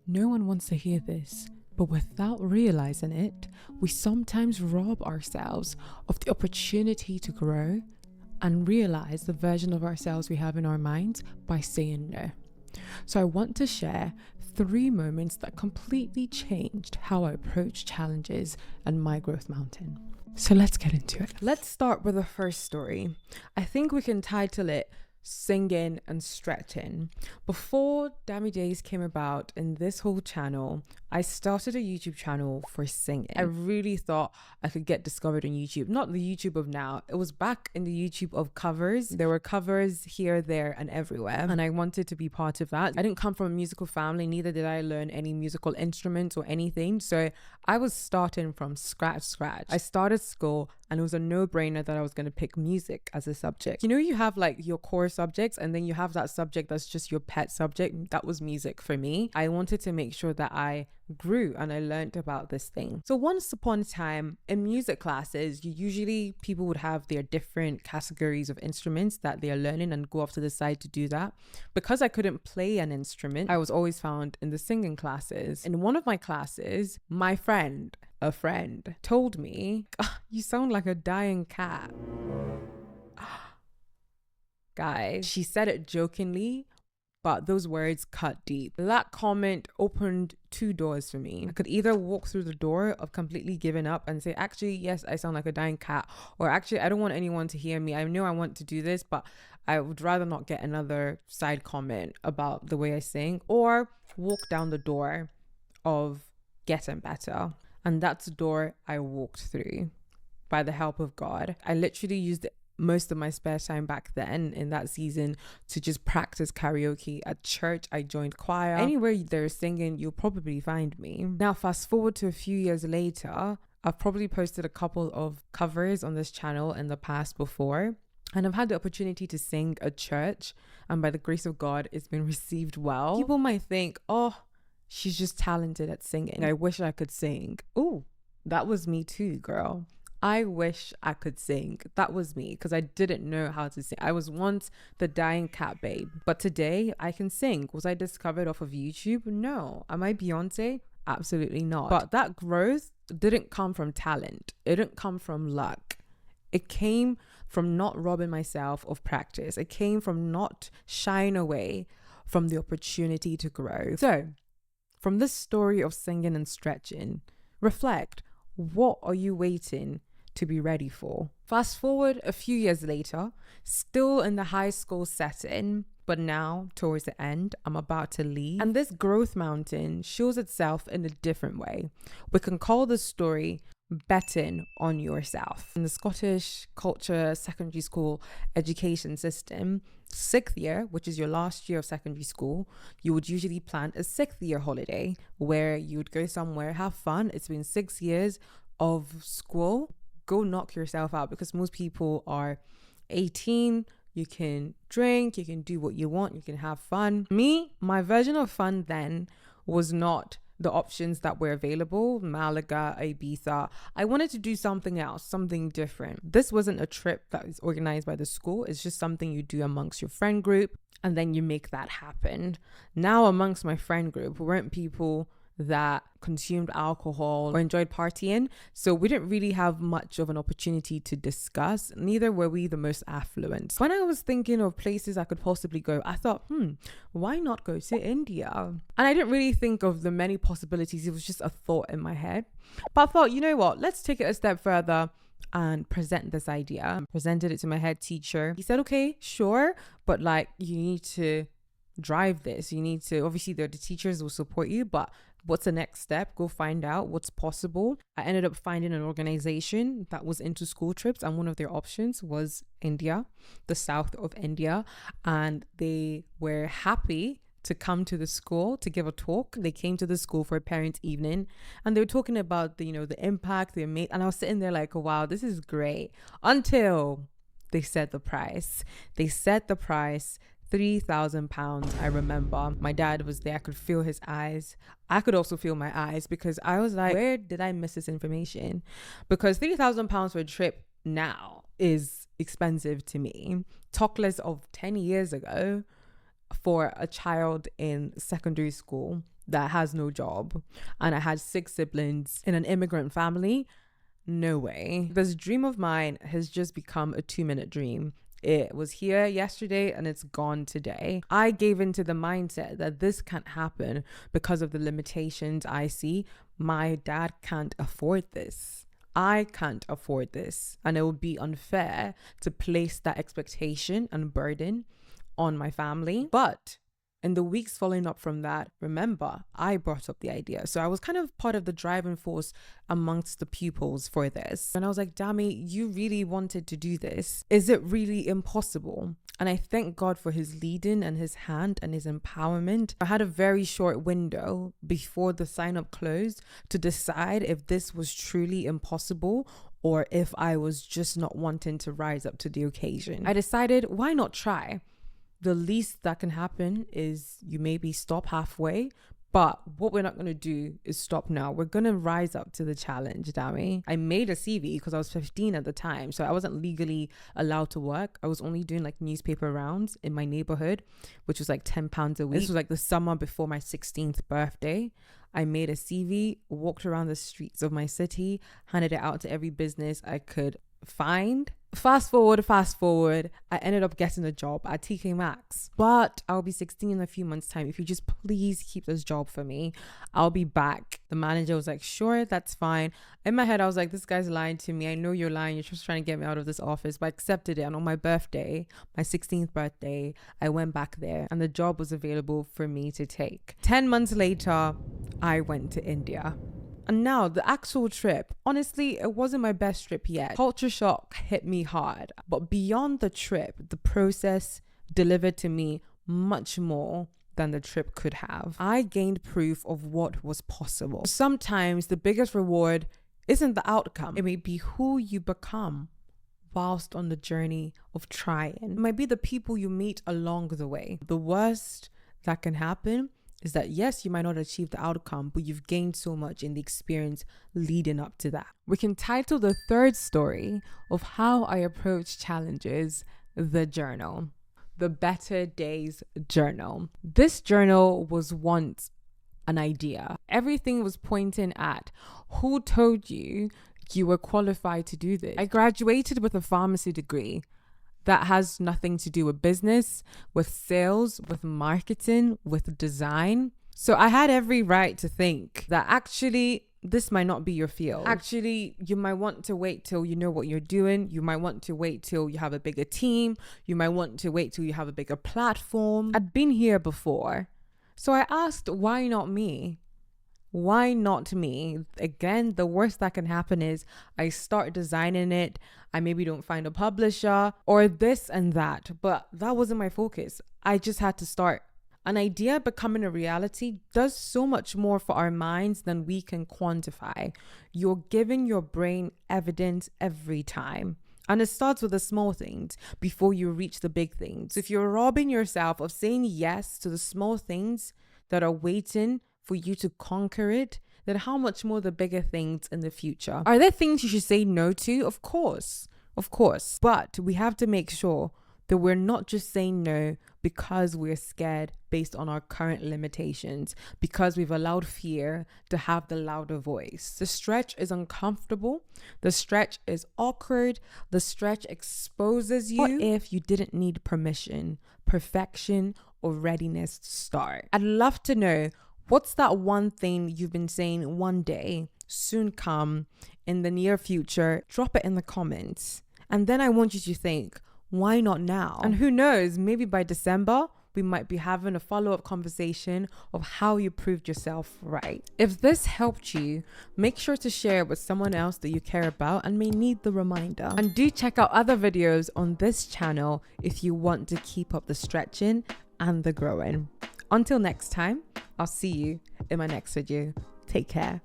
No one wants to hear this, but without realizing it, we sometimes rob ourselves of the opportunity to grow and realize the version of ourselves we have in our minds by saying no. So I want to share 3 moments that completely changed how I approach challenges and my growth mountain. So let's get into it. Let's start with the first story. I think we can title it Singing and Stretching. Before Dammy Days came about in this whole channel, I started a YouTube channel for singing. I really thought I could get discovered on YouTube. Not the YouTube of now. It was back in the YouTube of covers. There were covers here, there, and everywhere. And I wanted to be part of that. I didn't come from a musical family, neither did I learn any musical instruments or anything. So I was starting from scratch. I started school and it was a no-brainer that I was going to pick music as a subject. You know, you have like your core subjects and then you have that subject that's just your pet subject. That was music for me. I wanted to make sure that I grew and I learned about this thing. So once upon a time in music classes, people would have their different categories of instruments that they are learning and go off to the side to do that. Because I couldn't play an instrument, I was always found in the singing classes. In one of my classes, a friend told me, you sound like a dying cat. Guys, she said it jokingly, but those words cut deep. That comment opened 2 doors for me. I could either walk through the door of completely giving up and say, actually, yes, I sound like a dying cat, or actually, I don't want anyone to hear me. I know I want to do this, but I would rather not get another side comment about the way I sing, or walk down the door of getting better. And that's the door I walked through by the help of God. I literally used most of my spare time back then in that season to just practice karaoke. At church, I joined choir. Anywhere there's singing, you'll probably find me. Now, fast forward to a few years later, I've probably posted a couple of covers on this channel in the past before. And I've had the opportunity to sing at church. And by the grace of God, it's been received well. People might think, oh, she's just talented at singing. I wish I could sing. Oh, that was me too, girl. I wish I could sing. That was me because I didn't know how to sing. I was once the dying cat babe, but today I can sing. Was I discovered off of YouTube? No. Am I Beyonce? Absolutely not. But that growth didn't come from talent. It didn't come from luck. It came from not robbing myself of practice. It came from not shying away from the opportunity to grow. So, from this story of singing and stretching, reflect, what are you waiting to be ready for? Fast forward a few years later, still in the high school setting, but now towards the end, I'm about to leave. And this growth mountain shows itself in a different way. We can call this story betting on yourself. In the Scottish culture secondary school education system, 6th year, which is your last year of secondary school, you would usually plan a 6th year holiday where you would go somewhere, have fun. It's been 6 years of school. Go knock yourself out, because most people are 18. You can drink, you can do what you want, you can have fun. Me, my version of fun then was not the options that were available, Malaga, Ibiza. I wanted to do something else, something different. This wasn't a trip that was organized by the school. It's just something you do amongst your friend group, and then you make that happen. Now, amongst my friend group weren't people that consumed alcohol or enjoyed partying, so we didn't really have much of an opportunity to discuss. Neither were we the most affluent. When I was thinking of places I could possibly go, I thought, why not go to India? And I didn't really think of the many possibilities. It was just a thought in my head. But I thought, you know what, let's take it a step further and present this idea. I presented it to my head teacher. He said, okay, sure, but like, you need to drive this. You need to, obviously the teachers will support you, but what's the next step? Go find out what's possible. I ended up finding an organization that was into school trips, and one of their options was India, the south of India. And they were happy to come to the school to give a talk. They came to the school for a parent evening, and they were talking about the impact they made. And I was sitting there like, wow, this is great. Until they set the price. They set the price £3,000. I remember my dad was there. I could feel his eyes. I could also feel my eyes, because I was like, where did I miss this information? Because £3,000 for a trip now is expensive to me. Talk less of 10 years ago, for a child in secondary school, that has no job and I had 6 siblings in an immigrant family. No way. This dream of mine has just become a 2-minute dream. It was here yesterday and it's gone today. I gave into the mindset that this can't happen because of the limitations I see. My dad can't afford this. I can't afford this. And it would be unfair to place that expectation and burden on my family. But in the weeks following up from that, remember, I brought up the idea. So I was kind of part of the driving force amongst the pupils for this. And I was like, Dami, you really wanted to do this. Is it really impossible? And I thank God for his leading and his hand and his empowerment. I had a very short window before the sign up closed to decide if this was truly impossible or if I was just not wanting to rise up to the occasion. I decided, why not try? The least that can happen is you maybe stop halfway. But what we're not going to do is stop now. We're going to rise up to the challenge, Dami. I made a CV because I was 15 at the time. So I wasn't legally allowed to work. I was only doing like newspaper rounds in my neighborhood, which was like £10 a week. This was like the summer before my 16th birthday. I made a CV, walked around the streets of my city, handed it out to every business I could find. Fast forward, I ended up getting a job at 𝐾𝐨𝐧'𝐭. But I'll be 16 in a few months' time. If you just please keep this job for me, I'll be back. The manager was like, sure, that's fine. In my head, I was like, this guy's lying to me. I know you're lying. You're just trying to get me out of this office. But I accepted it. And on my birthday, my 16th birthday, I went back there and the job was available for me to take. 10 months later, I went to India. And now the actual trip, honestly, it wasn't my best trip yet. Culture shock hit me hard. But beyond the trip, the process delivered to me much more than the trip could have. I gained proof of what was possible. Sometimes the biggest reward isn't the outcome. It may be who you become whilst on the journey of trying. It might be the people you meet along the way. The worst that can happen is that yes, you might not achieve the outcome, but you've gained so much in the experience leading up to that. We can title the third story of how I approach challenges, the journal, the Better Days journal. This journal was once an idea. Everything was pointing at who told you you were qualified to do this. I graduated with a pharmacy degree. That has nothing to do with business, with sales, with marketing, with design. So I had every right to think that actually this might not be your field. Actually, you might want to wait till you know what you're doing. You might want to wait till you have a bigger team. You might want to wait till you have a bigger platform. I'd been here before. So I asked, why not me? Why not me? Again, the worst that can happen is I start designing it. I maybe don't find a publisher or this and that, but that wasn't my focus. I just had to start. An idea becoming a reality does so much more for our minds than we can quantify. You're giving your brain evidence every time. And it starts with the small things before you reach the big things. So if you're robbing yourself of saying yes to the small things that are waiting for you to conquer it, then how much more the bigger things in the future? Are there things you should say no to? Of course. But we have to make sure that we're not just saying no because we're scared based on our current limitations, because we've allowed fear to have the louder voice. The stretch is uncomfortable. The stretch is awkward. The stretch exposes you. What if you didn't need permission, perfection, or readiness to start? I'd love to know, what's that one thing you've been saying one day, soon come, in the near future? Drop it in the comments. And then I want you to think, why not now? And who knows, maybe by December, we might be having a follow-up conversation of how you proved yourself right. If this helped you, make sure to share it with someone else that you care about and may need the reminder. And do check out other videos on this channel if you want to keep up the stretching and the growing. Until next time, I'll see you in my next video. Take care.